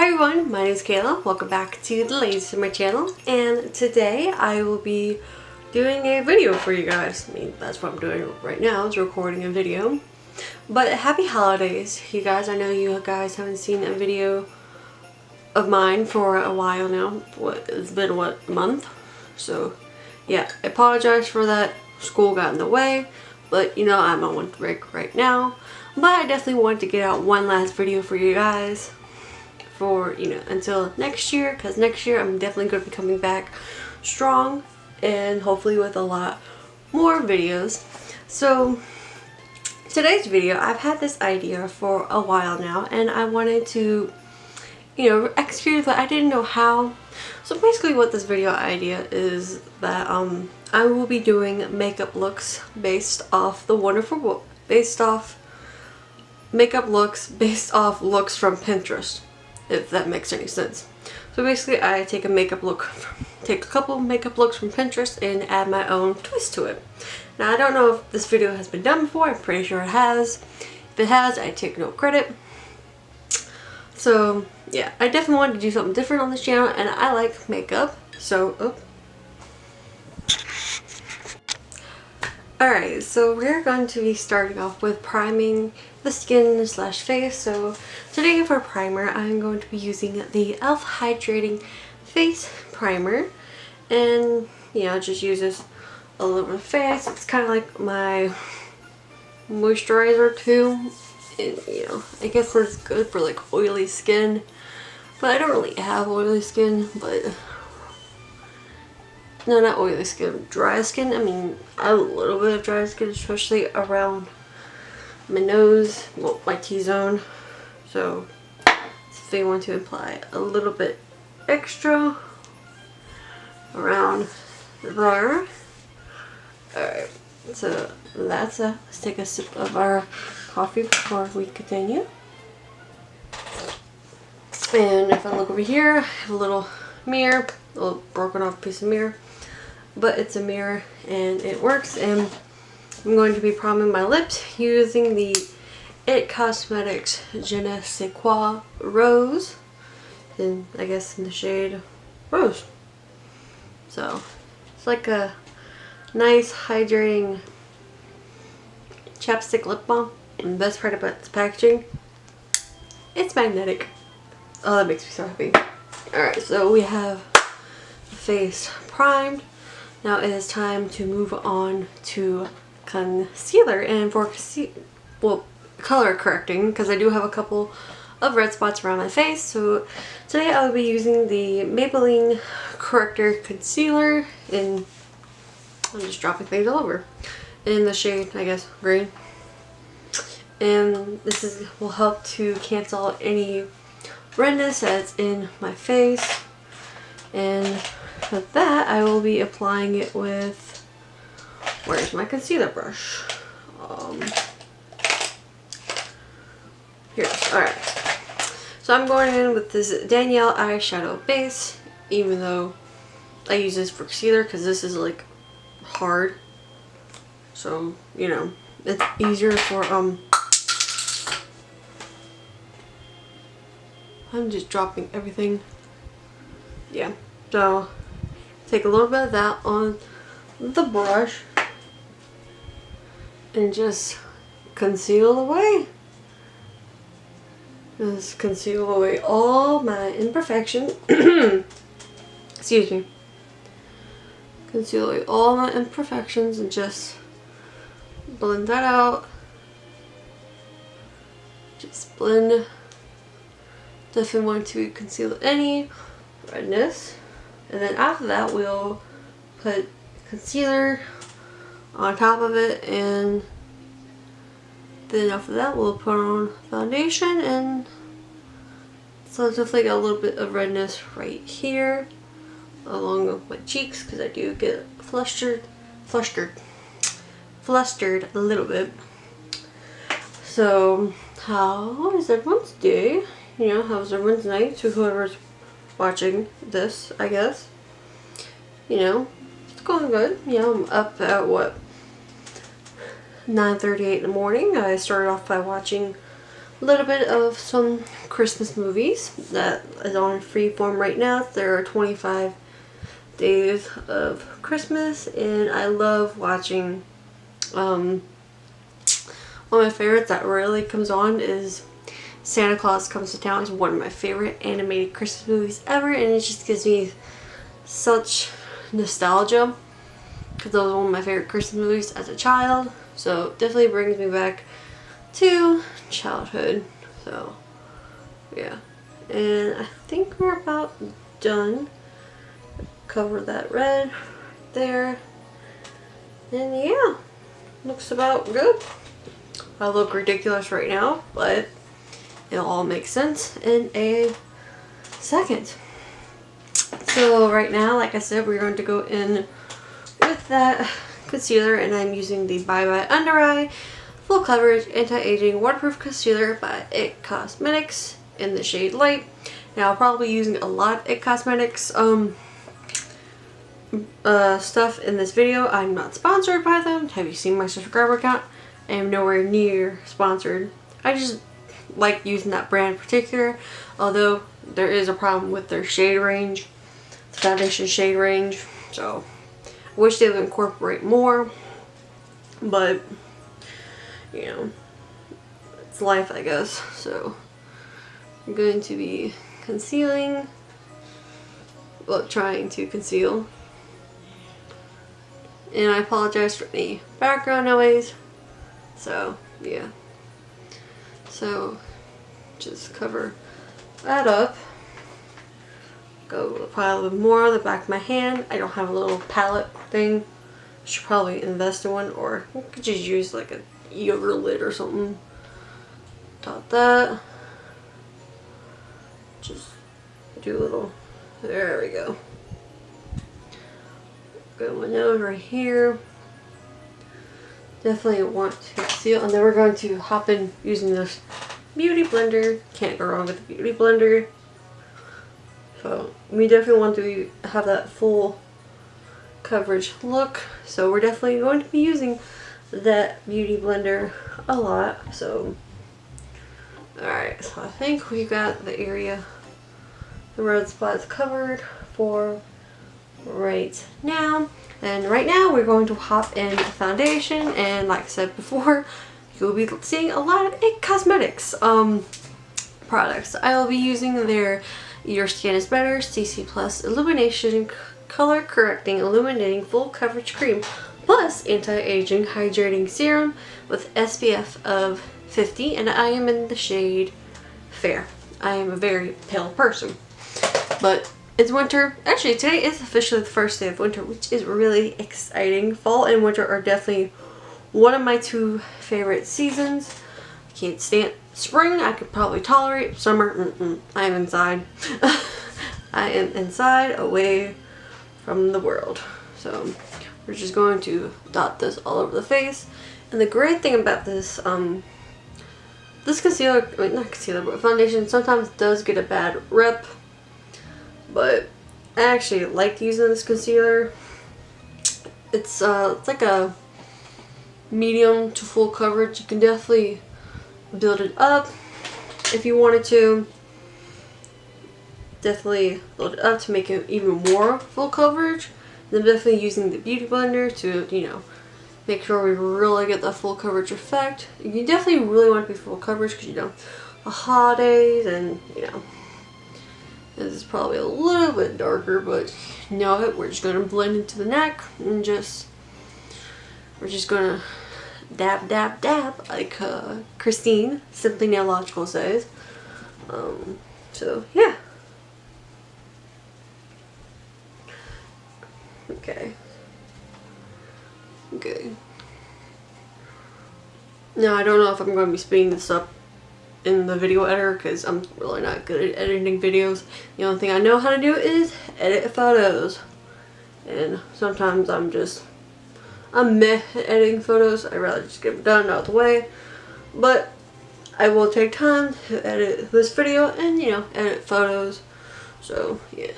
Hi everyone, my name is Kayla. Welcome back to the ladies of my channel, and today I will be doing a video for you guys. I mean, that's what I'm doing right now, is recording a video. But happy holidays, you guys. I know you guys haven't seen a video of mine for a while now. It's been a month? So yeah, I apologize for that. School got in the way, but you know, I'm on winter break right now. But I definitely wanted to get out one last video for you guys for, you know, until next year, because next year I'm definitely going to be coming back strong and hopefully with a lot more videos. So today's video, I've had this idea for a while now and I wanted to, you know, execute it, but I didn't know how. So basically what this video idea is that I will be doing makeup looks based off makeup looks based off looks from Pinterest, if that makes any sense. So basically I take a couple of makeup looks from Pinterest and add my own twist to it. Now I don't know if this video has been done before, I'm pretty sure it has. If it has, I take no credit. So yeah, I definitely wanted to do something different on this channel, and I like makeup, so Alright, so we're going to be starting off with priming the skin slash face. So today for primer, I'm going to be using the e.l.f. Hydrating Face Primer. And, you know, it just uses a little bit of face. It's kind of like my moisturizer too. And, you know, I guess it's good for like oily skin. But I don't really have oily skin, but... No, not oily skin, dry skin. I mean, I have a little bit of dry skin, especially around my nose, well, my T-zone. So, if you want to apply a little bit extra around there. Alright, so that's let's take a sip of our coffee before we continue. And if I look over here, I have a little mirror, a little broken off piece of mirror. But it's a mirror and it works, and I'm going to be priming my lips using the It Cosmetics Je ne sais quoi Rose, and I guess in the shade Rose. So it's like a nice hydrating chapstick lip balm, and the best part about this packaging, it's magnetic. Oh, that makes me so happy. Alright, so we have the face primed. Now it is time to move on to concealer, and for color correcting, because I do have a couple of red spots around my face. So today I will be using the Maybelline Corrector Concealer in, I'm just dropping things all over, in the shade, I guess, green. And this will help to cancel any redness that's in my face. And for that, I will be applying it with, where's my concealer brush? Here it is. Alright. So I'm going in with this Danielle eyeshadow base, even though I use this for concealer because this is like hard. So, you know, it's easier for, I'm just dropping everything. Yeah. So take a little bit of that on the brush and just conceal away. Just conceal away all my imperfections. Excuse me. Conceal away all my imperfections and just blend that out. Just blend. Definitely want to conceal any redness. And then after that, we'll put concealer on top of it, and then after that we'll put on foundation. And so it's definitely got a little bit of redness right here along with my cheeks, because I do get flustered a little bit. So how is everyone's day? You know, how's everyone's night, to whoever's watching this, I guess. You know, it's going good. You know, I'm up at what, 9:38 in the morning. I started off by watching a little bit of some Christmas movies that is on Freeform right now. There are 25 days of Christmas, and I love watching, one of my favorites that really comes on is Santa Claus Comes to Town. Is one of my favorite animated Christmas movies ever, and it just gives me such nostalgia because that was one of my favorite Christmas movies as a child. So it definitely brings me back to childhood. So yeah, and I think we're about done. Cover that red there, and yeah, looks about good. I look ridiculous right now, but it'll all make sense in a second. So right now, like I said, we're going to go in with that concealer, and I'm using the Bye Bye Under Eye Full Coverage Anti-Aging Waterproof Concealer by IT Cosmetics in the shade Light. Now I'll probably be using a lot of IT Cosmetics stuff in this video. I'm not sponsored by them. Have you seen my subscriber count? I am nowhere near sponsored. I just like using that brand in particular, although there is a problem with their shade range, the foundation shade range. So I wish they would incorporate more, but you know, it's life, I guess. So I'm going to be concealing, well, trying to conceal. And I apologize for any background noise. So yeah, so just cover that up. Go apply a little bit more on the back of my hand. I don't have a little palette thing. Should probably invest in one, or I could just use like a yogurt lid or something. Dot that. Just do a little, there we go. Go my nose right here. Definitely want to conceal, and then we're going to hop in using this beauty blender. Can't go wrong with the beauty blender. So we definitely want to have that full coverage look. So we're definitely going to be using that beauty blender a lot. So alright, so I think we got the area, the red spots covered for right now. And right now we're going to hop in foundation, and like I said before, you'll be seeing a lot of IT Cosmetics products. I will be using their Your Skin is Better CC Plus Illumination Color Correcting Illuminating Full Coverage Cream plus Anti-Aging Hydrating Serum with SPF of 50, and I am in the shade Fair. I am a very pale person, but it's winter. Actually, today is officially the first day of winter, which is really exciting. Fall and winter are definitely one of my two favorite seasons. I can't stand spring. I could probably tolerate summer. I am inside. I am inside, away from the world. So we're just going to dot this all over the face. And the great thing about this, this concealer, I mean, not concealer, but foundation sometimes does get a bad rep. But I actually like using this concealer. It's like a medium to full coverage. You can definitely build it up if you wanted to. Definitely build it up to make it even more full coverage. And I'm definitely using the beauty blender to, you know, make sure we really get the full coverage effect. You definitely really want to be full coverage because, you know, the holidays, and you know, this is probably a little bit darker, but you know it. We're just gonna blend into the neck and we're just gonna dab, dab, dab, like Christine Simply Nailogical says. So yeah. Okay. Okay. Now I don't know if I'm going to be speeding this up in the video editor because I'm really not good at editing videos. The only thing I know how to do is edit photos, and sometimes I'm meh at editing photos. I'd rather just get them done out of the way, but I will take time to edit this video and, you know, edit photos. So yeah.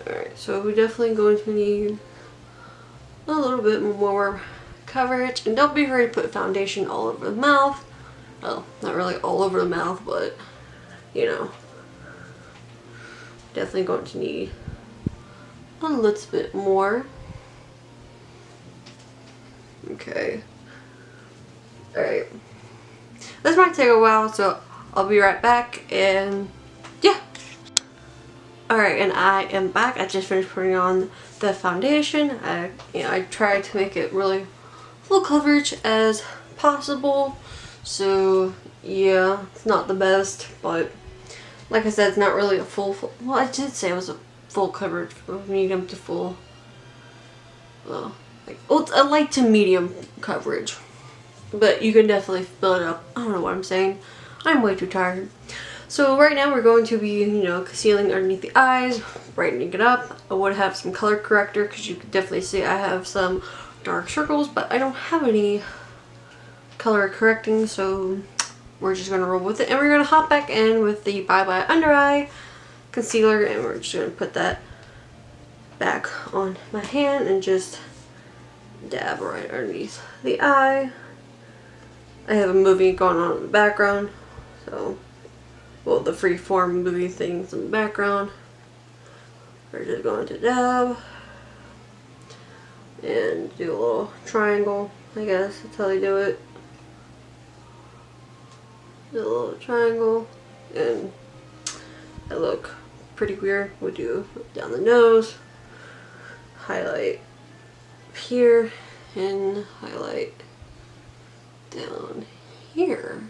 Alright, so we're definitely going to need a little bit more coverage, and don't be afraid to put foundation all over the mouth. well, not really all over the mouth, but you know, definitely going to need a little bit more. Okay. Alright. This might take a while, so I'll be right back, and yeah. Alright, and I am back. I just finished putting on the foundation. I tried to make it really full coverage as possible. So yeah, it's not the best, but like I said, it's not really a full well, I did say it was a full coverage from medium to full. Well, it's a light to medium coverage, but you can definitely fill it up. I don't know what I'm saying. I'm way too tired. So right now we're going to be, you know, concealing underneath the eyes, brightening it up. I would have some color corrector because you can definitely see I have some dark circles, but I don't have any color correcting, so we're just gonna roll with it, and we're gonna hop back in with the Bye Bye Under Eye concealer, and we're just gonna put that back on my hand and just dab right underneath the eye. I have a movie going on in the background, so, well, the freeform movie things in the background. We're just going to dab and do a little triangle, I guess that's how they do it. Do a little triangle, and I look pretty weird. We'll do down the nose, highlight here, and highlight down here.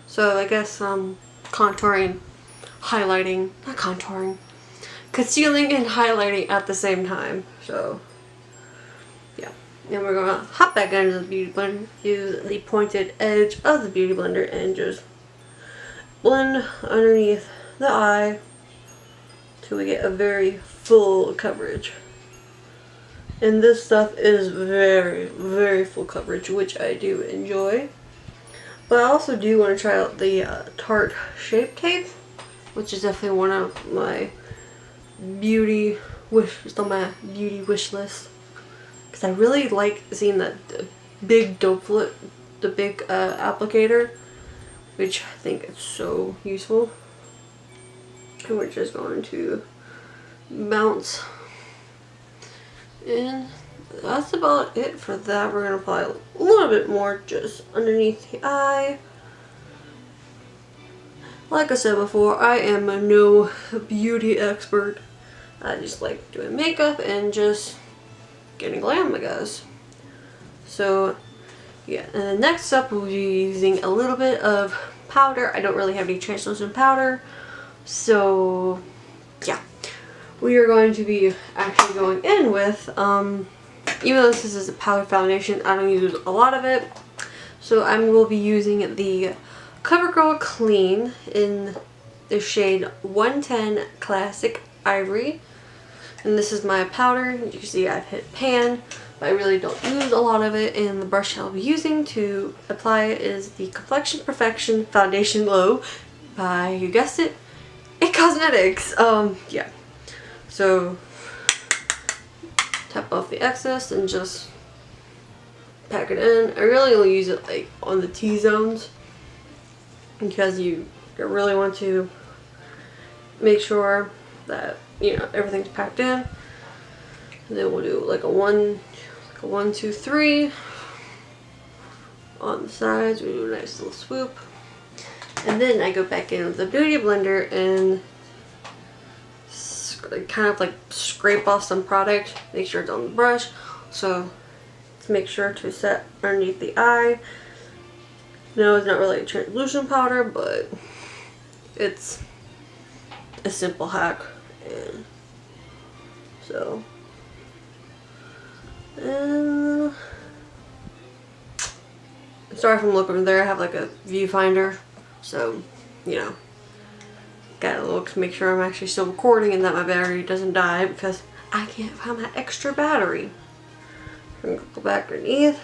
So I guess contouring, highlighting, not contouring, concealing and highlighting at the same time. So yeah, and we're gonna hop back into the Beauty Blender, use the pointed edge of the Beauty Blender and just blend underneath the eye till we get a very full coverage. And this stuff is very, very full coverage, which I do enjoy. But I also do want to try out the Tarte Shape Tape, which is definitely one of my beauty wish list. Because I really like seeing the big dope flip, the big applicator, which I think is so useful. And we're just going to bounce. And that's about it for that. We're going to apply a little bit more just underneath the eye. Like I said before, I am no beauty expert. I just like doing makeup and just getting glam, I guess. So yeah, and then next up we'll be using a little bit of powder. I don't really have any translucent powder, so yeah. We are going to be actually going in with, even though this is a powder foundation, I don't use a lot of it. So I will be using the CoverGirl Clean in the shade 110 Classic Ivory. And this is my powder. You can see I've hit pan, but I really don't use a lot of it. And the brush I'll be using to apply it is the Complexion Perfection Foundation Glow by, you guessed it, It Cosmetics. Yeah. So tap off the excess and just pack it in. I really only use it like on the T-zones because you really want to make sure that, you know, everything's packed in. And then we'll do like a 1, 2, 3 on the sides. We do a nice little swoop, and then I go back in with the Beauty Blender and kind of like scrape off some product, make sure it's on the brush. So let's make sure to set underneath the eye. No, it's not really a translucent powder, but it's a simple hack. And so sorry if I'm looking there, I have like a viewfinder, so you know, gotta look to make sure I'm actually still recording and that my battery doesn't die because I can't find my extra battery. I'm gonna go back underneath,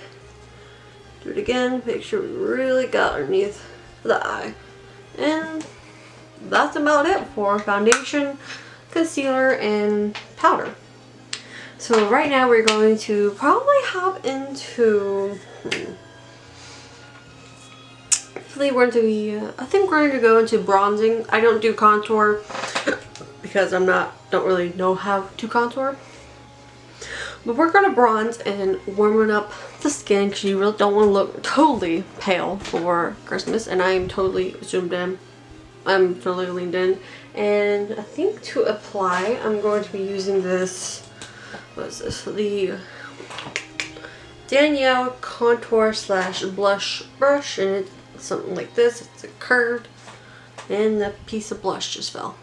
do it again, make sure we really got underneath the eye. And that's about it for foundation, concealer, and powder. So right now we're going to probably hop into We're going to be, I think we're going to go into bronzing. I don't do contour because don't really know how to contour. But we're going to bronze and warming up the skin because you really don't want to look totally pale for Christmas. And I am totally zoomed in. I'm totally leaned in. And I think to apply, I'm going to be using this, what is this? The Danielle Contour / Blush Brush. And it's something like this. It's a curved. And the piece of blush just fell.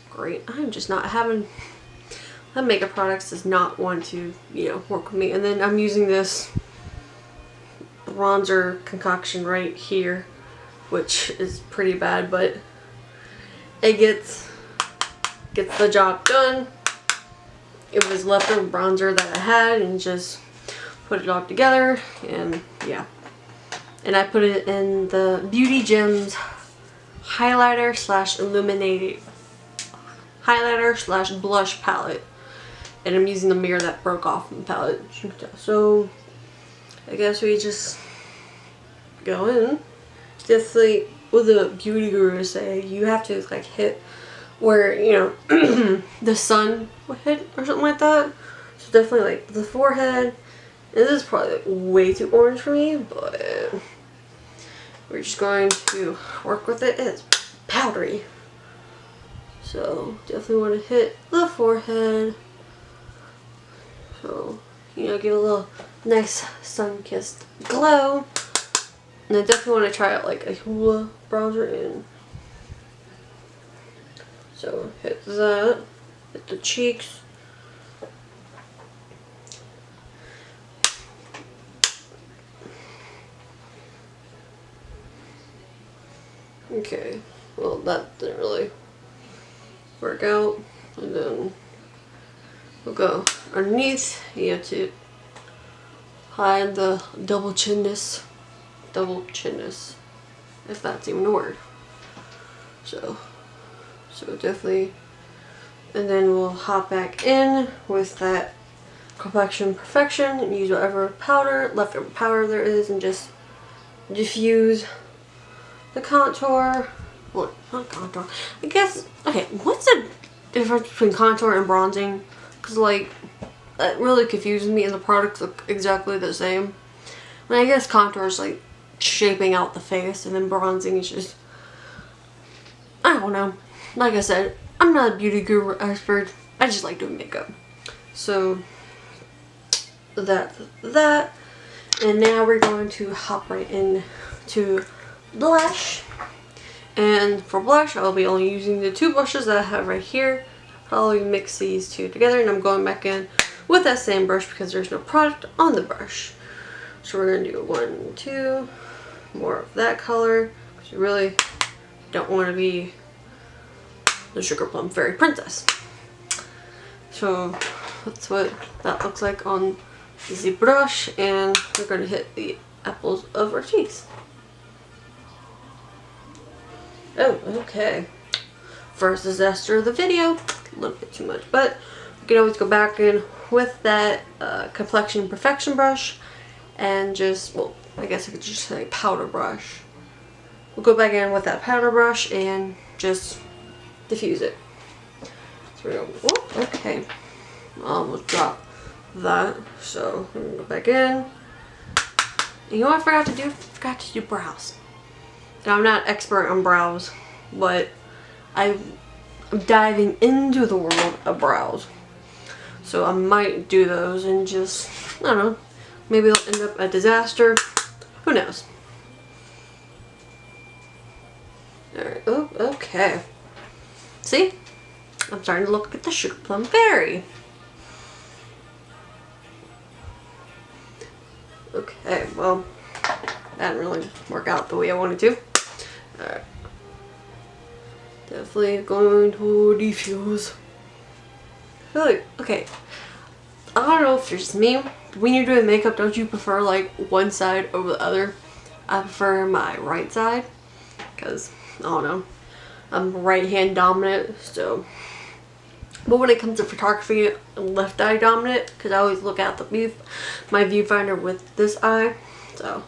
Great. I'm just not having... That makeup products does not want to, work with me. And then I'm using this bronzer concoction right here, which is pretty bad, but it gets the job done. It was leftover bronzer that I had and just put it all together, and yeah. And I put it in the Beauty Gems highlighter / illuminating highlighter / blush palette. And I'm using the mirror that broke off from the palette. So I guess we just go in. Just like what the beauty gurus say, you have to like hit where, the sun will hit or something like that. So definitely like the forehead. And this is probably like way too orange for me, but we're just going to work with it. It's powdery. So definitely want to hit the forehead. So, give a little nice sun-kissed glow. And I definitely want to try out like a Hoola bronzer in. So, hit that. Hit the cheeks. Okay, well that didn't really work out. And then we'll go underneath. You have to hide the double chinness, if that's even a word. So definitely, and then we'll hop back in with that Complexion Perfection and use whatever leftover powder there is and just diffuse the contour. Well, not contour. I guess, okay, what's the difference between contour and bronzing? Because, like, that really confuses me and the products look exactly the same. I mean, I guess contour is, like, shaping out the face and then bronzing is just, I don't know. Like I said, I'm not a beauty guru expert. I just like doing makeup. So, that's that. And now we're going to hop right into blush. And for blush, I'll be only using the two blushes that I have right here. I'll mix these two together, and I'm going back in with that same brush because there's no product on the brush. So we're going to do 1, 2, more of that color, because we really don't want to be the Sugar Plum Fairy Princess. So that's what that looks like on the brush, and we're going to hit the apples of our cheeks. Oh, okay. First disaster of the video. A little bit too much, but you can always go back in with that Complexion Perfection brush and just, well, I guess I could just say powder brush. We'll go back in with that powder brush and just diffuse it. So we're going, whoop, okay. I almost dropped that, so I'm gonna go back in. And you know what I forgot to do? I forgot to do brows. And I'm not expert on brows, but I'm diving into the world of brows. So I might do those and just, I don't know, maybe it'll end up a disaster. Who knows? Alright, oh, okay. See? I'm starting to look at the Sugar Plum Fairy. Okay, well, that didn't really work out the way I wanted to. Alright. Definitely going to diffuse. I feel like, okay, I don't know if it's me. When you're doing makeup, don't you prefer like one side over the other? I prefer my right side because, I don't know, I'm right hand dominant, so. But when it comes to photography, I'm left eye dominant because I always look at my viewfinder with this eye. So,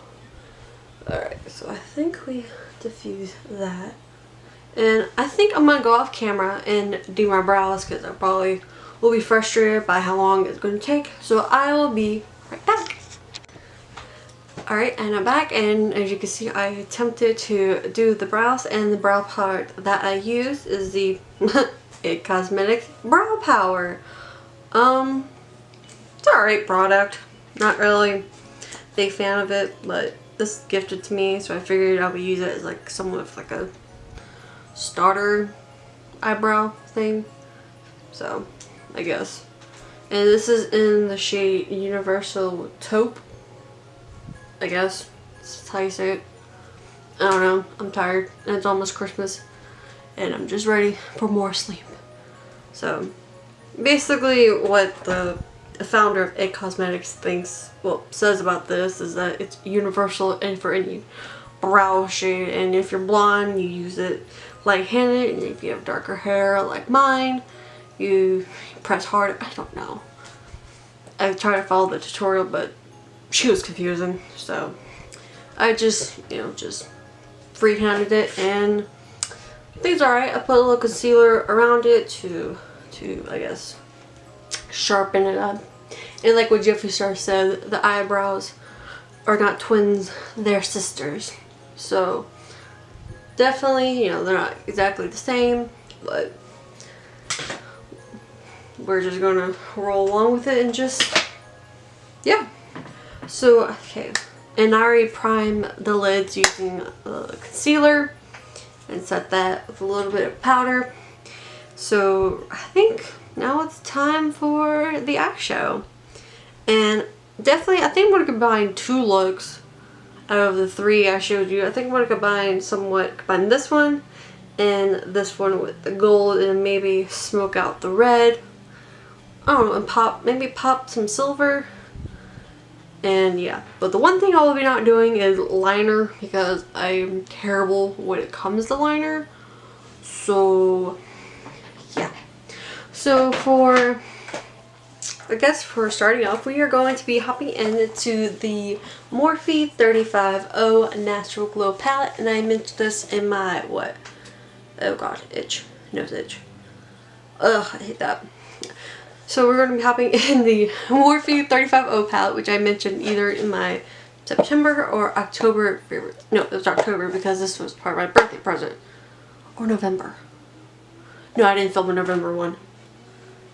alright, so So I think we diffuse that. And I think I'm gonna go off camera and do my brows because I probably will be frustrated by how long it's going to take. So I will be right back. Alright, and I'm back, and as you can see I attempted to do the brows, and the brow product that I use is the IT Cosmetics Brow Power. It's alright product. Not really a big fan of it, but this is gifted to me, so I figured I would use it as like somewhat of like a starter eyebrow thing. So I guess. And this is in the shade Universal Taupe. I guess that's how you say it. I don't know. I'm tired and it's almost Christmas and I'm just ready for more sleep. So basically what the founder of IT Cosmetics says about this is that it's universal and for any brow shade, and if you're blonde you use it light-handed, and if you have darker hair like mine you press hard. I don't know. I tried to follow the tutorial but she was confusing, so I just, just freehanded it, and I think it's alright. I put a little concealer around it to I guess sharpen it up. And like what Jeffree Star said, the eyebrows are not twins, they're sisters. So definitely, they're not exactly the same, but we're just gonna roll along with it and just, yeah. So, okay, and I already primed the lids using concealer and set that with a little bit of powder. So I think now it's time for the eye show. And definitely, I think I'm going to combine 2 looks out of the 3 I showed you. I think I'm going to combine this one and this one with the gold, and maybe smoke out the red. I don't know, and maybe pop some silver. And yeah, but the one thing I will be not doing is liner, because I'm terrible when it comes to liner. So yeah. So I guess for starting off, we are going to be hopping into the Morphe 35O Natural Glow palette, and I mentioned this in my oh god, nose itch. Ugh, I hate that. So we're going to be hopping in the Morphe 35O palette, which I mentioned either in my September or October favorite. No, it was October because this was part of my birthday present. Or November. No, I didn't film a November one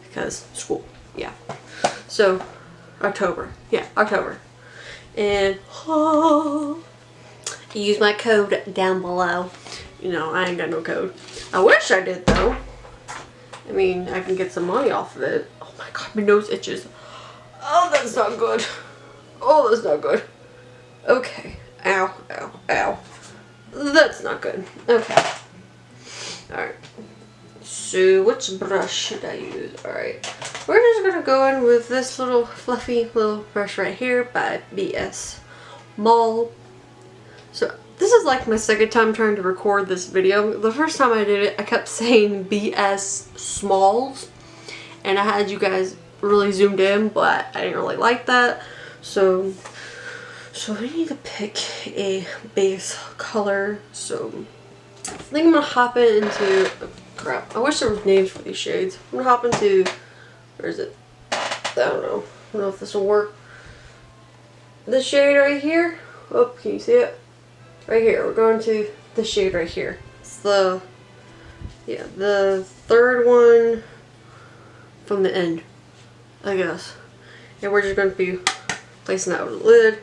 because school. Yeah. So October. Yeah, October. And use my code down below. I ain't got no code. I wish I did though. I mean, I can get some money off of it. Oh my god, my nose itches. Oh, that's not good. Oh, that's not good. Okay. Ow, ow, ow. That's not good. Okay. Alright. So, which brush should I use? Alright. We're just gonna go in with this little fluffy little brush right here by BS Mall. So, this is like my second time trying to record this video. The first time I did it, I kept saying BS Smalls, and I had you guys really zoomed in, but I didn't really like that. So we need to pick a base color. So I think I'm gonna hop into, oh, crap. I wish there was names for these shades. I'm gonna hop into, where is it? I don't know. I don't know if this will work. This shade right here. Oh, can you see it? Right here, we're going to the shade right here. It's the third one from the end, I guess. And we're just going to be placing that over the lid.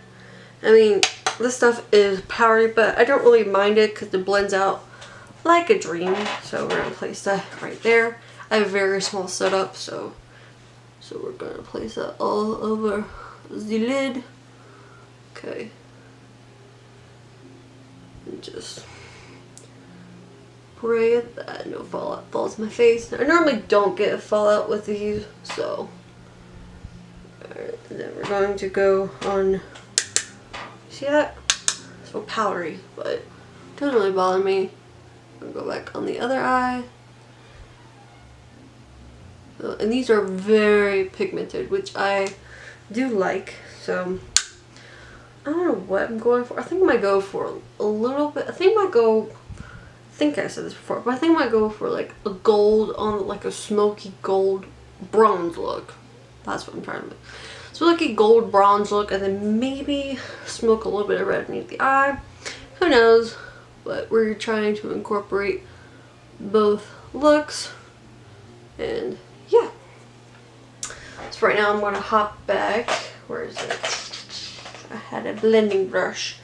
I mean, this stuff is powdery, but I don't really mind it because it blends out like a dream. So we're going to place that right there. I have a very small setup, so we're going to place that all over the lid. Okay. And just pray that no fallout falls in my face. I normally don't get a fallout with these, so. Alright, and then we're going to go on, see that? It's so powdery, but it doesn't really bother me. I'm gonna go back on the other eye. And these are very pigmented, which I do like, so I don't know what I'm going for. I think I might go for a little bit. I think I said this before, but I think I might go for like a gold on like a smoky gold bronze look. That's what I'm trying to do. Smoky gold bronze look, and then maybe smoke a little bit of red underneath the eye. Who knows? But we're trying to incorporate both looks, and yeah. So right now I'm going to hop back. Where is it? I had a blending brush.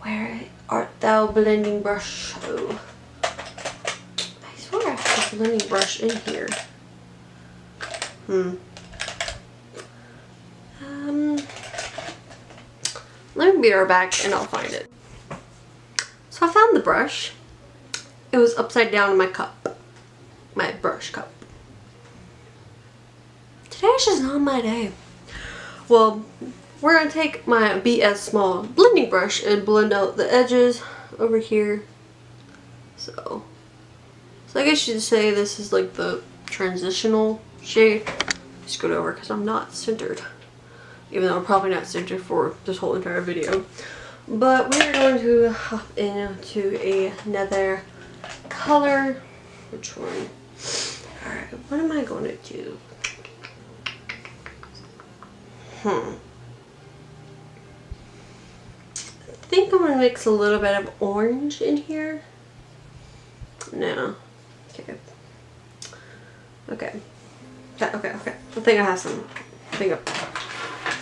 Where art thou, blending brush? Oh, I swear I had a blending brush in here. Let me be right back and I'll find it. So I found the brush. It was upside down in my cup. My brush cup. Today's just not my day. Well, we're gonna take my BS small blending brush and blend out the edges over here. So I guess you could say this is like the transitional shade. Scoot over because I'm not centered. Even though I'm probably not centered for this whole entire video. But we're going to hop into another color. Which one? Alright, what am I going to do? I think I'm going to mix a little bit of orange in here. No. Okay. Okay. Okay. I think I have some.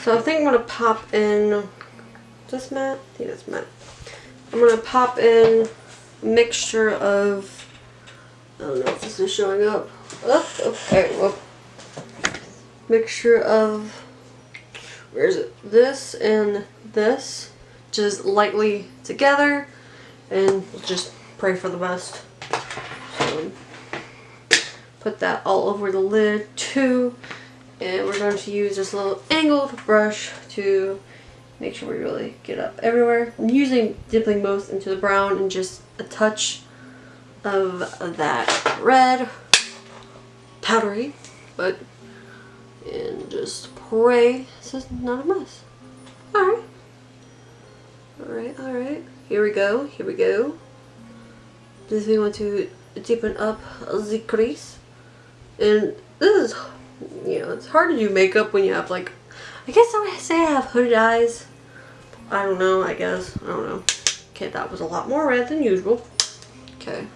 So I think I'm going to pop in. Is this matte? I think that's matte. I'm going to pop in a mixture of. I don't know if this is showing up. Oh, okay. Well, mixture of. Where is it? This and this. Just lightly together. And just pray for the best. So, put that all over the lid too. And we're going to use this little angled brush to make sure we really get up everywhere. I'm dipping most into the brown and just a touch of that red, powdery, and just pray this is not a mess. Alright. Here we go. Just we want to deepen up the crease. And this is, you know, it's hard to do makeup when you have like, I guess I would say I have hooded eyes. I don't know, I guess. I don't know. Okay, that was a lot more red than usual. Okay.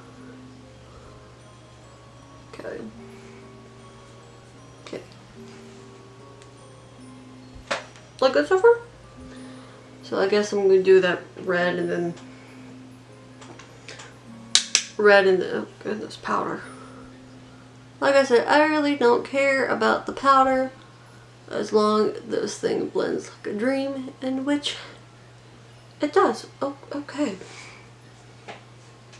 Look good so far? So I guess I'm going to do that red and then oh goodness, powder. Like I said, I really don't care about the powder as long as this thing blends like a dream, in which it does. Oh, okay.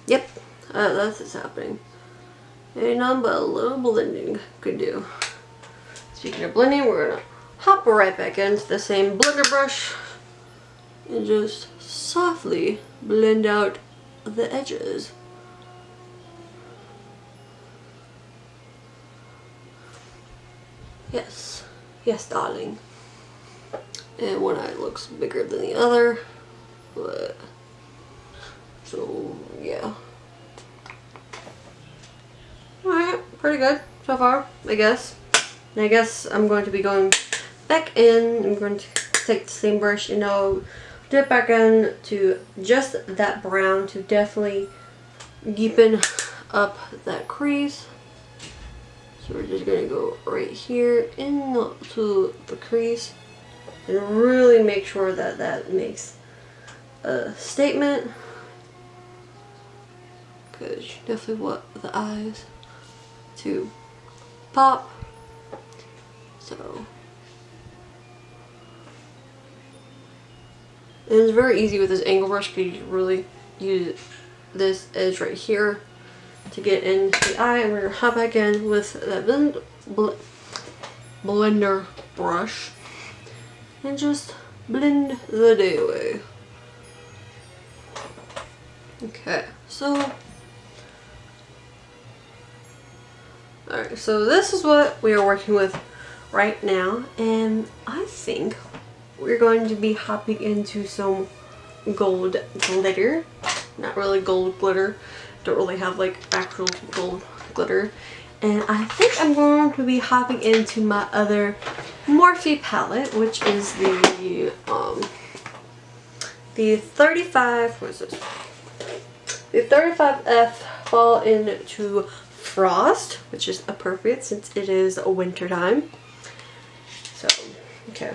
Yep, that's what's happening. Ain't nothing but a little blending could do. Speaking of blending, we're gonna hop right back into the same blender brush and just softly blend out the edges. Yes, darling. And one eye looks bigger than the other, but so yeah. Alright, pretty good so far, I guess. And I guess I'm going to be going back in. I'm going to take the same brush and I'll dip back in to just that brown to definitely deepen up that crease. So we're just going to go right here into the crease and really make sure that that makes a statement. Because you definitely want the eyes to pop. So, and it's very easy with this angle brush because you really use this edge right here to get in the eye, and we're gonna hop back in with that blender brush and just blend the day away. Okay, so alright, so this is what we are working with right now, and I think we're going to be hopping into some gold glitter. Not really gold glitter. Don't really have like actual gold glitter. And I think I'm going to be hopping into my other Morphe palette, which is the 35, what is this? The 35F Fall Into Frost, which is appropriate since it is a winter time. So, okay.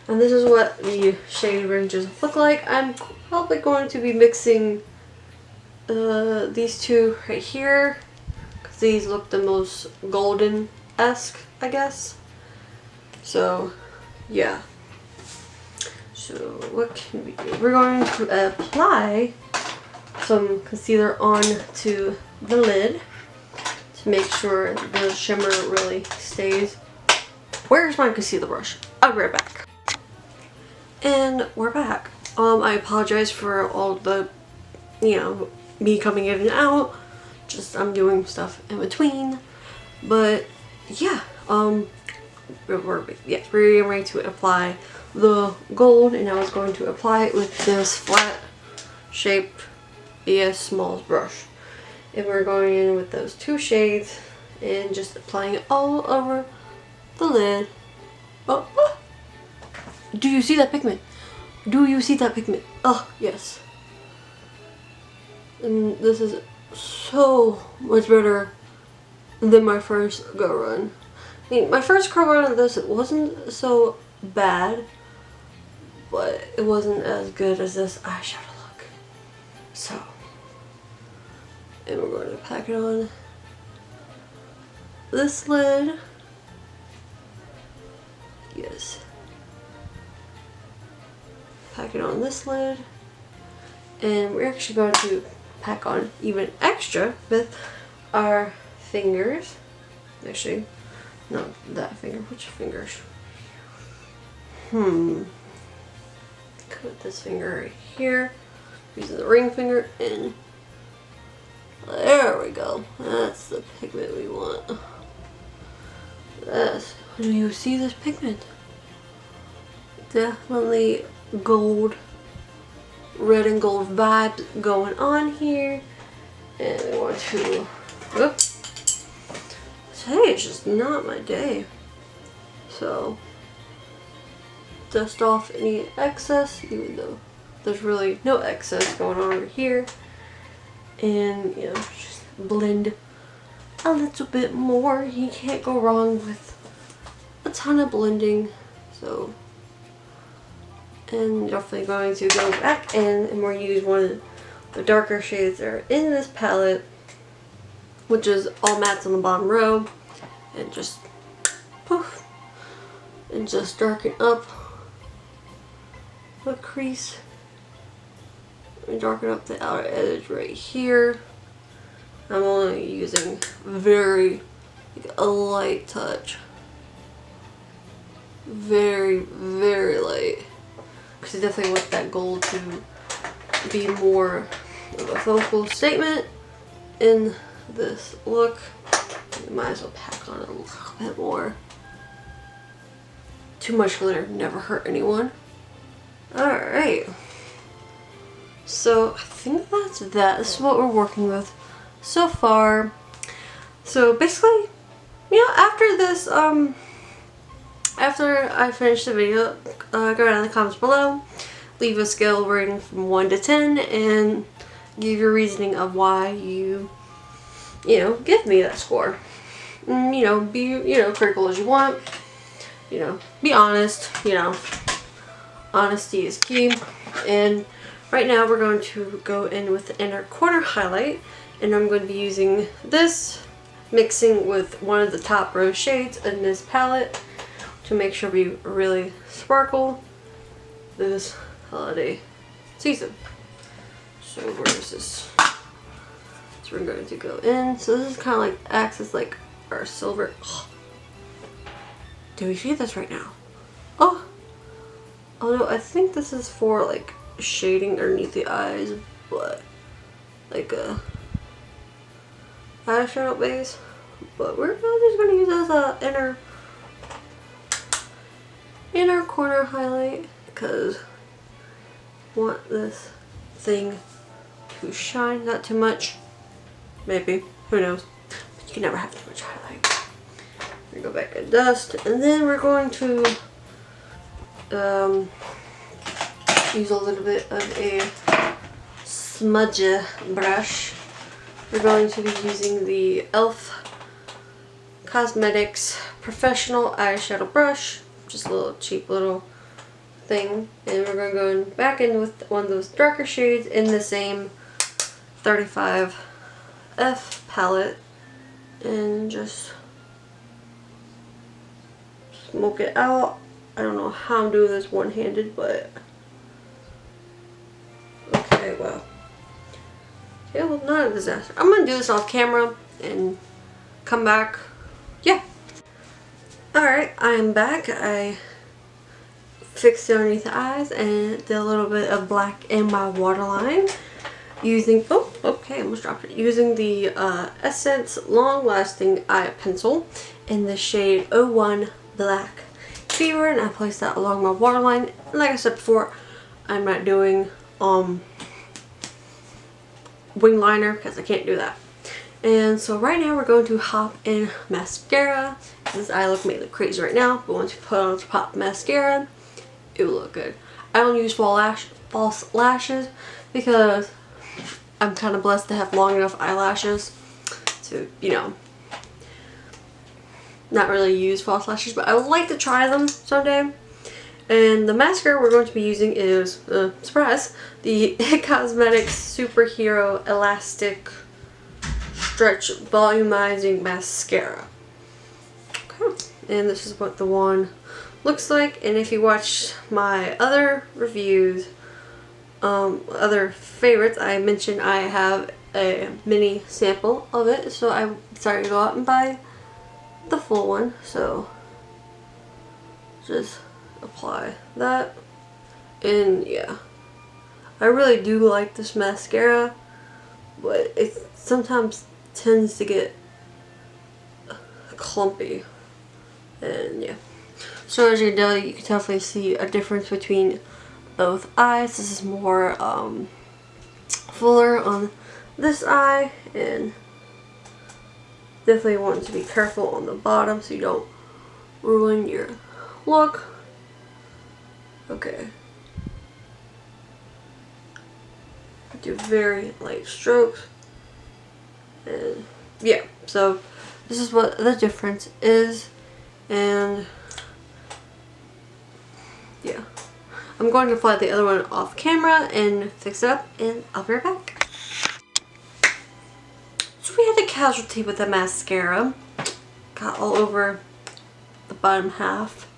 And this is what the shade ranges look like. I'm probably going to be mixing these two right here, because these look the most golden-esque, I guess. So, yeah. So, what can we do? We're going to apply some concealer onto the lid to make sure the shimmer really stays. Where's my concealer brush? I'll be right back. And we're back. I apologize for all the, you know, me coming in and out. Just I'm doing stuff in between. But yeah, we're getting ready to apply the gold, and I was going to apply it with this flat shaped ES Smalls brush. And we're going in with those two shades and just applying it all over the lid. Oh, oh. Do you see that pigment? Do you see that pigment? Oh, yes. And this is so much better than my first go run. I mean, my first go run of this, it wasn't so bad, but it wasn't as good as this eyeshadow look. So, and we're going to pack it on this lid. Yes. Pack it on this lid. And we're actually going to pack on even extra with our fingers. Actually, not that finger. Which fingers? Put this finger right here. Using the ring finger, and there we go. That's the pigment we want. That's, do you see this pigment? Definitely gold, red and gold vibes going on here. And I want to, oops. Today is just not my day. So, dust off any excess, even though there's really no excess going on over here. And, you know, just blend a little bit more. You can't go wrong with a ton of blending. So, and definitely going to go back in and we're use one of the darker shades that are in this palette, which is all mattes on the bottom row, and just poof, and just darken up the crease and darken up the outer edge right here. I'm only using very, like, a light touch, very, very light, because I definitely want that gold to be more of a focal statement in this look. You might as well pack on a little bit more. Too much glitter never hurt anyone. Alright. So I think that's that. This is what we're working with so far. So basically, you know, after this, after I finish the video, go down in the comments below, leave a scale rating from 1 to 10, and give your reasoning of why you know, give me that score. And, you know, be, you know, critical as you want. You know, be honest. You know, honesty is key. And right now we're going to go in with the inner corner highlight, and I'm going to be using this, mixing with one of the top row shades in this palette to make sure we really sparkle this holiday season. So where is this? So we're going to go in. So this is kind of like acts as like our silver. Oh. Do we see this right now? Oh, although I think this is for like shading underneath the eyes, but like a eyeshadow base. But we're just going to use as a inner corner highlight because I want this thing to shine, not too much. Maybe, who knows? But you can never have too much highlight. We go back and dust, and then we're going to use a little bit of a smudge brush. We're going to be using the e.l.f. Cosmetics Professional Eyeshadow Brush, just a little cheap little thing, and we're going to go back in with one of those darker shades in the same 35F palette and just smoke it out. I don't know how I'm doing this one-handed, but okay, well. Okay, well, not a disaster. I'm gonna do this off camera and come back. Yeah. Alright, I am back. I fixed it underneath the eyes and did a little bit of black in my waterline using, oh, okay, I almost dropped it. Using the Essence Long Lasting Eye Pencil in the shade 01 Black Fever, and I placed that along my waterline. And like I said before, I'm not doing wing liner because I can't do that. And so right now we're going to hop in mascara. This eye look may look crazy right now, but once you put on top mascara, it will look good. I don't use false lashes because I'm kind of blessed to have long enough eyelashes to, you know, not really use false lashes, but I would like to try them someday. And the mascara we're going to be using is, surprise, the IT Cosmetics Superhero Elastic Stretch Volumizing Mascara. Okay. And this is what the one looks like. And if you watch my other reviews, other favorites, I mentioned I have a mini sample of it. So I decided to go out and buy the full one. So just apply that, and yeah, I really do like this mascara, but it sometimes tends to get clumpy, and yeah. So as you can tell, you can definitely see a difference between both eyes. This is more fuller on this eye, and definitely want to be careful on the bottom so you don't ruin your look. Okay. Do very light strokes. And yeah, so this is what the difference is. And yeah, I'm going to apply the other one off camera and fix it up, and I'll be right back. So we had a casualty with the mascara. Got all over the bottom half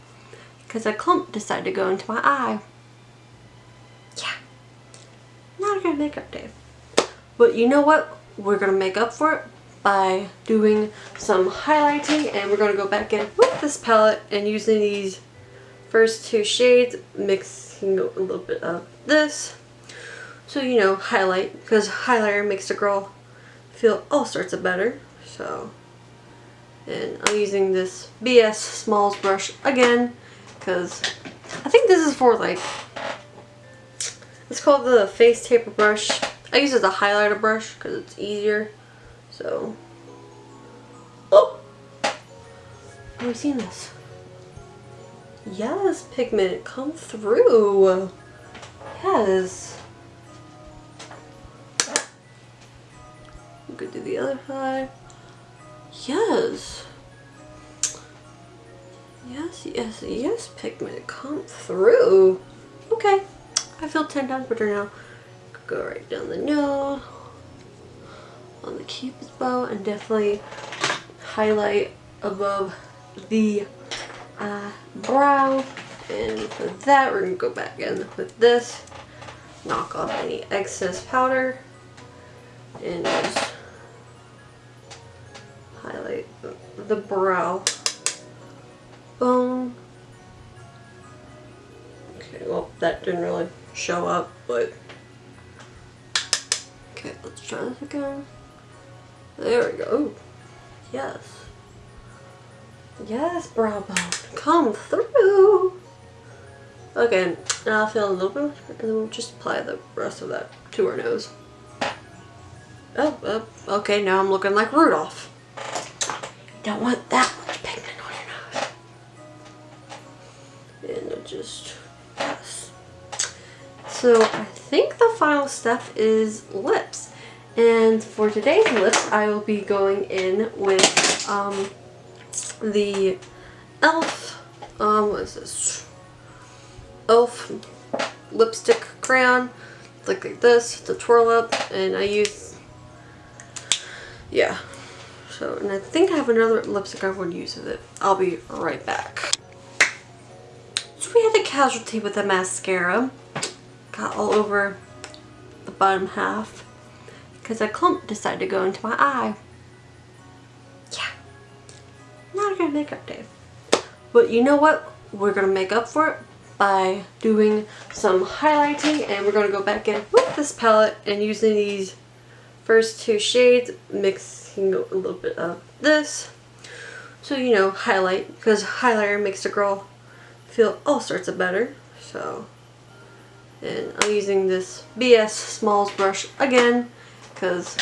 because a clump decided to go into my eye. Yeah, not a good makeup day. But you know what? We're going to make up for it by doing some highlighting, and we're going to go back in with this palette and using these first two shades, mixing a little bit of this. So, you know, highlight, because highlighter makes the girl feel all sorts of better. So, and I'm using this BS Smalls brush again, because I think this is for, like, it's called the Face Taper brush. I use it as a highlighter brush because it's easier. So, oh, have we seen this? Yes, pigment, come through. Yes. We could do the other side. Yes. Yes, yes, yes, pigment, come through. Okay, I feel 10 times better now. Go right down the nose, on the cupid's bow, and definitely highlight above the brow. And for that, we're gonna go back in with this, knock off any excess powder, and just highlight the brow bone. Okay, well, that didn't really show up, but okay, let's try this again. There we go. Ooh, yes. Yes, brow bone. Come through. Okay, now I'll fill a little bit, and then we'll just apply the rest of that to our nose. Okay, now I'm looking like Rudolph. Don't want that much pigment on your nose. And it just, yes. So I think the final step is lips. And for today's lips, I will be going in with the e.l.f. What is this? e.l.f. lipstick crayon. Like this to twirl up, and I use, yeah. So, and I think I have another lipstick I would use with it. I'll be right back. So we had a casualty with the mascara. Got all over the bottom half because a clump decided to go into my eye. Yeah, not a good makeup day. But you know what? We're gonna make up for it by doing some highlighting, and we're gonna go back in with this palette and using these first two shades, mixing a little bit of this. So, you know, highlight, because highlighter makes the girl feel all sorts of better. So, and I'm using this BS Smalls brush again, because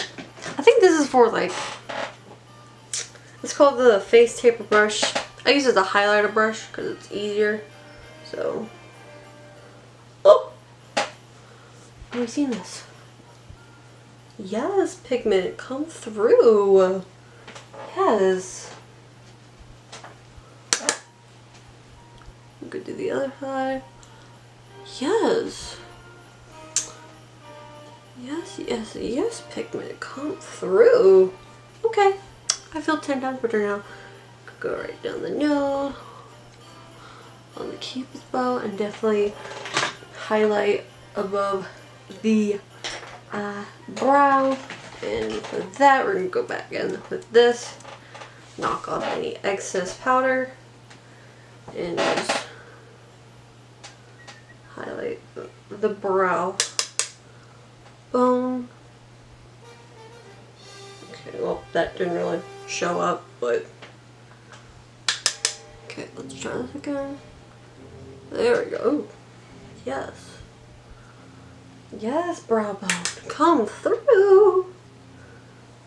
I think this is for like, it's called the Face Taper brush. I use it as a highlighter brush because it's easier. So, oh, have you seen this? Yes, pigment, come through. Yes. We could do the other side. Yes. Yes, yes, yes, pigment, come through. Okay, I feel 10 times better now. Go right down the nose, on the cupid's bow, and definitely highlight above the brow. And for that, we're gonna go back in with this, knock off any excess powder, and just highlight the brow bone. Okay, well, that didn't really show up, but okay, let's try this again. There we go. Ooh, yes. Yes, brow bone, come through.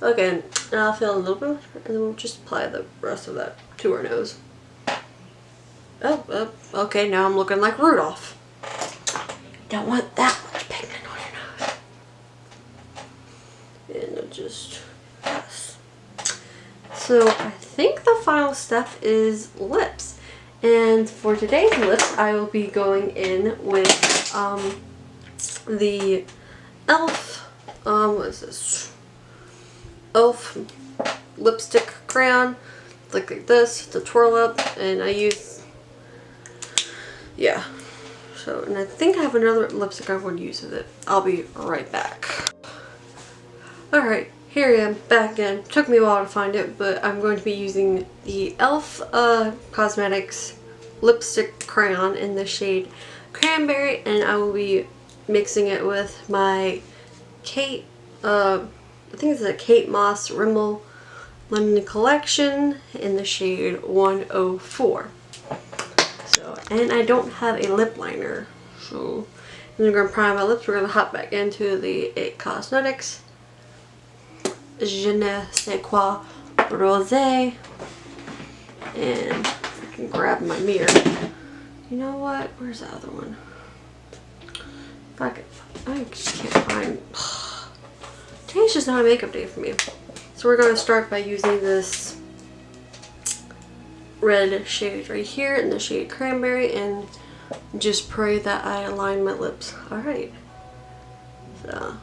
Okay, now I'll fill a little bit, and then we'll just apply the rest of that to our nose. Okay, now I'm looking like Rudolph. Don't want that much pigment on your nose. And it just, yes. So I think the final step is lips. And for today's lips, I will be going in with the e.l.f. What is this? e.l.f. lipstick crayon. Like this to twirl up, and I use, yeah. So, and I think I have another lipstick I would use with it. I'll be right back. Alright, here I am back again. Took me a while to find it, but I'm going to be using the e.l.f. Cosmetics lipstick crayon in the shade Cranberry, and I will be mixing it with my Kate, I think it's a Kate Moss Rimmel London Collection in the shade 104. So, and I don't have a lip liner, so I'm going to prime my lips. We're going to hop back into the It Cosmetics Je ne sais quoi rosé, and I can grab my mirror. You know what? Where's the other one? Fuck it. I just can't find. Today's just not a makeup day for me. So we're going to start by using this red shade right here in the shade Cranberry, and just pray that I align my lips. Alright. So.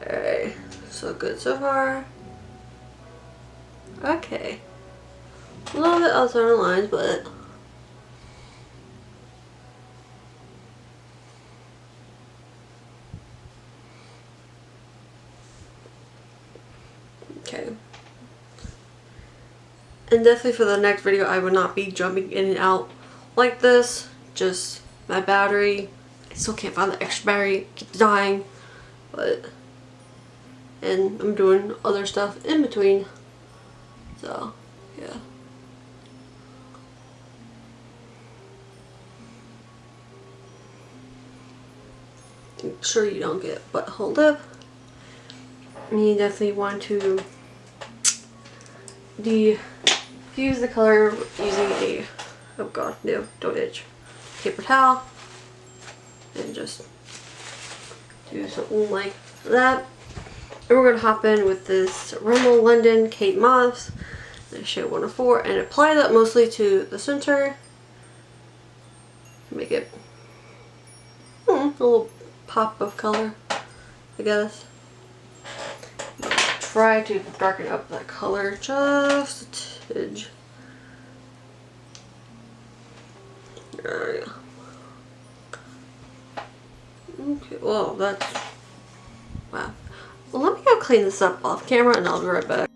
Alright. So good so far. Okay. A little bit outside the lines, but okay. And definitely for the next video, I would not be jumping in and out like this. Just my battery. I still can't find the extra battery. It keeps dying. But, and I'm doing other stuff in between. So, yeah. make sure you don't get butthole lip. And you definitely want to diffuse the color using a, oh god, no, don't itch, paper towel, and just do something like that. And we're going to hop in with this Rimmel London Kate Moss, the shade 104, and apply that mostly to the center. Make it a little pop of color, I guess. Try to darken up that color just a tidge. There we go. Okay, well that's, wow. Well, let me go clean this up off camera and I'll be right back.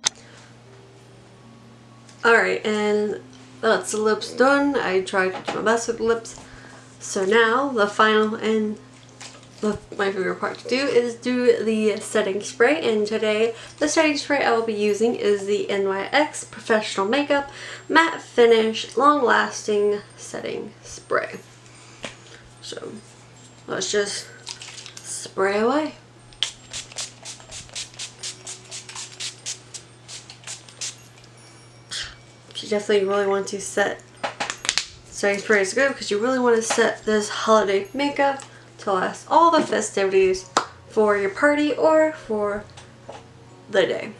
Alright, and that's the lips done. I tried to do my best with the lips. So now the final and my favorite part to do is do the setting spray, and today the setting spray I will be using is the NYX Professional Makeup Matte Finish Long Lasting Setting Spray. So let's just spray away. You definitely really want to set, setting spray is good because you really want to set this holiday makeup to last all the festivities for your party or for the day.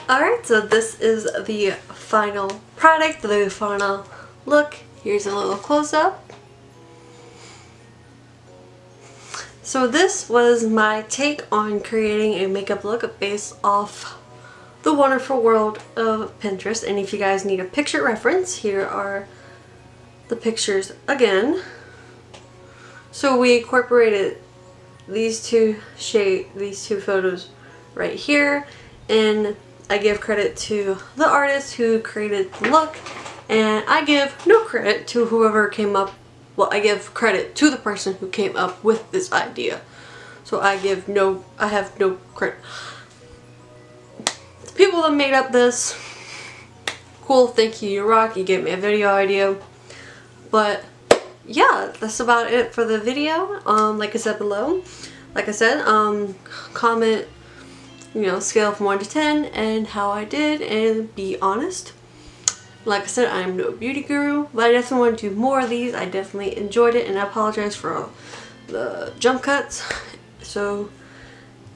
Alright, so this is the final product, the final look. Here's a little close-up. So this was my take on creating a makeup look based off the wonderful world of Pinterest. And if you guys need a picture reference, here are the pictures again. So we incorporated these two photos right here, and I give credit to the artist who created the look, and I give no credit to whoever came up, well, I give credit to the person who came up with this idea. So I have no credit. The people that made up this, cool, thank you, you rock, you gave me a video idea. But yeah, that's about it for the video. Like I said below, like I said, comment, you know, scale from 1 to 10 and how I did, and be honest. Like I said, I'm no beauty guru, but I definitely want to do more of these. I definitely enjoyed it, and I apologize for the jump cuts. So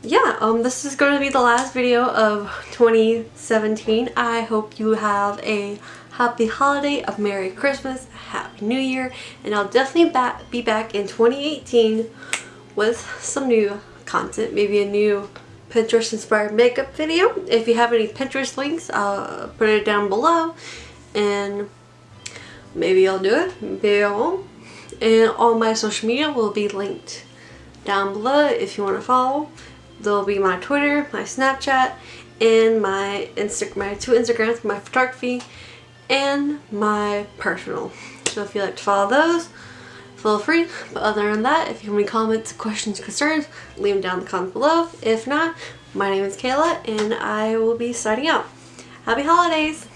yeah, this is going to be the last video of 2017. I hope you have a happy holiday, a Merry Christmas, a Happy New Year, and I'll definitely be back in 2018 with some new content, maybe a new Pinterest inspired makeup video. If you have any Pinterest links, I'll put it down below, and maybe I'll do it, maybe I won't. And all my social media will be linked down below if you want to follow. There'll be my Twitter, my Snapchat, and my two Instagrams, my photography, and my personal. So if you like to follow those, feel free. But other than that, if you have any comments, questions, concerns, leave them down in the comments below. If not, my name is Kayla, and I will be signing out. Happy holidays!